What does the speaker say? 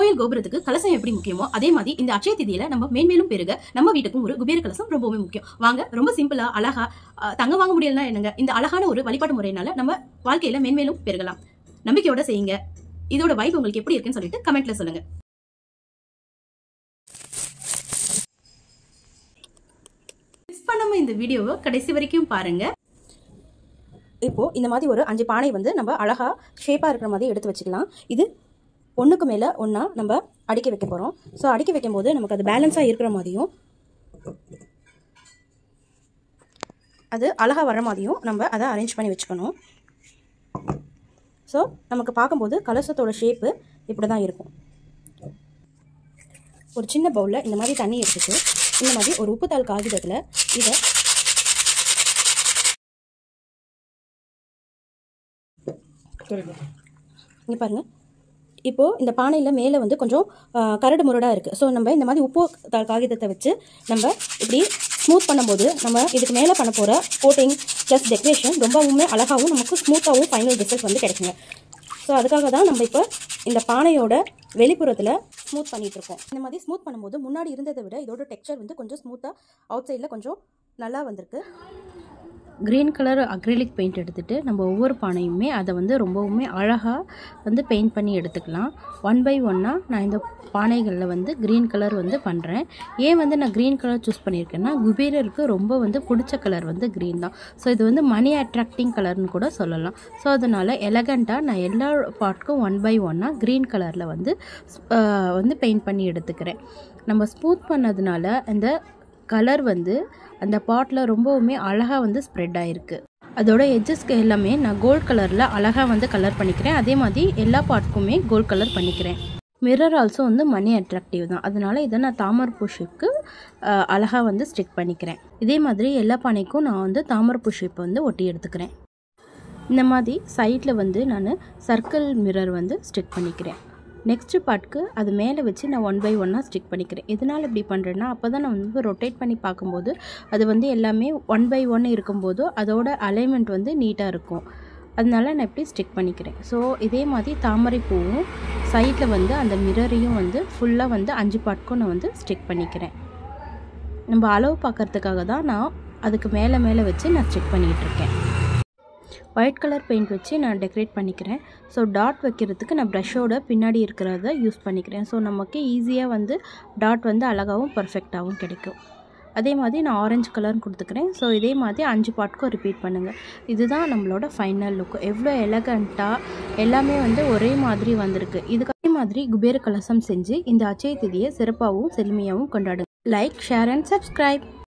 கோயில் கோபுரத்துக்கு கலசம் எப்படி முக்கியமோ அதே மாதிரி இந்த அட்சய திதியில நம்ம மேன்மேலும் பெருக நம்ம வீட்டுக்கும் ஒரு குபேர கலசம் ரொம்பவே முக்கியம். வாங்க, ரொம்ப சிம்பிளா அழகா தங்க வாங்க முடியலன்னா என்னங்க, இந்த அழகான ஒரு வழிபாட்டு முறையினால நம்ம வாழ்க்கையில மேன்மேலும் பெருகலாம். நம்பிக்கையோட செய்யுங்க. இதோட வைப் உங்களுக்கு எப்படி இருக்குன்னு சொல்லிட்டு கமெண்ட்ல சொல்லுங்க. மிஸ் பண்ணாம இந்த வீடியோவை கடைசி வரைக்கும் பாருங்க. இப்போ இந்த மாதிரி ஒரு 5 பானை வந்து நம்ம அழகா ஷேப்பா இருக்கிற மாதிரி எடுத்து வச்சுக்கலாம். இது ஒன்றுக்கு மேலே ஒன்றா நம்ம அடுக்கி வைக்க போகிறோம். ஸோ அடுக்கி வைக்கும் போது நமக்கு அது பேலன்ஸாக இருக்கிற மாதிரியும் அது அழகாக வர மாதிரியும் நம்ம அதை அரேஞ்ச் பண்ணி வச்சுக்கணும். ஸோ நமக்கு பார்க்கும்போது கலசத்தோட ஷேப்பு இப்படி தான் இருக்கும். ஒரு சின்ன பவுலில் இந்த மாதிரி தண்ணி எடுத்துட்டு இந்த மாதிரி ஒரு உப்புத்தாள் காகிதத்தில் இதை இங்கே பாருங்கள். இப்போது இந்த பானையில் மேலே வந்து கொஞ்சம் கரடு முரடாக இருக்குது. ஸோ நம்ம இந்த மாதிரி உப்பு காகிதத்தை வச்சு நம்ம இப்படி ஸ்மூத் பண்ணும்போது நம்ம இதுக்கு மேலே பண்ண போகிற கோட்டிங் ப்ளஸ் டெக்கரேஷன் ரொம்பவுமே அழகாகவும் நமக்கு ஸ்மூத்தாகவும் ஃபைனல் ரிசல்ட் வந்து கிடைக்குங்க. ஸோ அதுக்காக தான் நம்ம இப்போ இந்த பானையோட வெளிப்புறத்தில் ஸ்மூத் பண்ணிகிட்ருக்கோம். இந்த மாதிரி ஸ்மூத் பண்ணும்போது முன்னாடி இருந்ததை விட இதோட டெக்ஸ்சர் வந்து கொஞ்சம் ஸ்மூத்தாக அவுட் சைடில் கொஞ்சம் நல்லா வந்திருக்கு. க்ரீன் கலர் அக்ரிலிக் பெயிண்ட் எடுத்துகிட்டு நம்ம ஒவ்வொரு பானையுமே அதை வந்து ரொம்பவுமே அழகாக வந்து பெயிண்ட் பண்ணி எடுத்துக்கலாம். 1 by 1 நான் இந்த பானைகளில் வந்து க்ரீன் கலர் வந்து பண்ணுறேன். ஏன் வந்து நான் க்ரீன் கலர் சூஸ் பண்ணியிருக்கேன்னா, குபேரருக்கு ரொம்ப வந்து பிடிச்ச கலர் வந்து க்ரீன் தான். ஸோ இது வந்து மணி அட்ராக்டிங் கலர்னு கூட சொல்லலாம். ஸோ அதனால் எலகண்ட்டாக நான் எல்லா பார்ட்க்கும் 1 by 1 க்ரீன் கலரில் வந்து பெயிண்ட் பண்ணி எடுத்துக்கிறேன். நம்ம ஸ்மூத் பண்ணதுனால இந்த கலர் வந்து அந்த பாட்டில் ரொம்பவுமே அழகாக வந்து ஸ்ப்ரெட் ஆகிருக்கு. அதோட எட்ஜஸ்க்கு எல்லாமே நான் கோல்ட் கலரில் அழகாக வந்து கலர் பண்ணிக்கிறேன். அதே மாதிரி எல்லா பார்ட்டுக்குமே கோல்ட் கலர் பண்ணிக்கிறேன். மிரர் ஆல்சோ வந்து மணி அட்ராக்டிவ் தான். அதனால் இதை நான் தாமரைப்பூ ஷேப்புக்கு அழகாக வந்து ஸ்டிக் பண்ணிக்கிறேன். இதே மாதிரி எல்லா பானைக்கும் நான் வந்து தாமரைப்பூ ஷேப் வந்து ஒட்டி எடுத்துக்கிறேன். இந்த மாதிரி சைடில் வந்து நான் சர்க்கிள் மிரர் வந்து ஸ்டிக் பண்ணிக்கிறேன். நெக்ஸ்ட்டு பார்ட்க்கு அது மேலே வச்சு நான் 1 by 1 ஸ்டிக் பண்ணிக்கிறேன். எதனால் இப்படி பண்ணுறேன்னா, அப்போ தான் நான் வந்து ரொட்டேட் பண்ணி பார்க்கும்போது அது வந்து எல்லாமே 1 by 1 இருக்கும்போது அதோட அலைன்மெண்ட் வந்து நீட்டாக இருக்கும். அதனால நான் இப்படி ஸ்டிக் பண்ணிக்கிறேன். ஸோ இதே மாதிரி தாமரை பூவும் சைடில் வந்து அந்த மிரரையும் வந்து ஃபுல்லாக வந்து 5 பார்ட்க்கும் நான் வந்து ஸ்டிக் பண்ணிக்கிறேன். நம்ம அளவு பார்க்குறதுக்காக தான் நான் அதுக்கு மேலே வச்சு நான் ஸ்டிக் பண்ணிக்கிட்டு இருக்கேன். ஒயிட் கலர் பெயிண்ட் வச்சு நான் டெக்கரேட் பண்ணிக்கிறேன். ஸோ டாட் வைக்கிறதுக்கு நான் ப்ரஷோட பின்னாடி இருக்கிறத யூஸ் பண்ணிக்கிறேன். ஸோ நமக்கு ஈஸியாக வந்து டாட் வந்து அழகாகவும் பர்ஃபெக்டாகவும் கிடைக்கும். அதே மாதிரி நான் ஆரஞ்சு கலர்னு கொடுத்துக்கிறேன். ஸோ இதே மாதிரி 5 பார்ட்க்கும் ரிப்பீட் பண்ணுங்கள். இதுதான் நம்மளோட ஃபைனல் லுக்கு. எவ்வளோ எலகண்ட்டாக எல்லாமே வந்து ஒரே மாதிரி வந்திருக்கு. இதுக்கு மாதிரி குபேர கலசம் செஞ்சு இந்த அட்சய திதியை சிறப்பாகவும் செழுமையாகவும் கொண்டாடுங்க. Like, share and subscribe.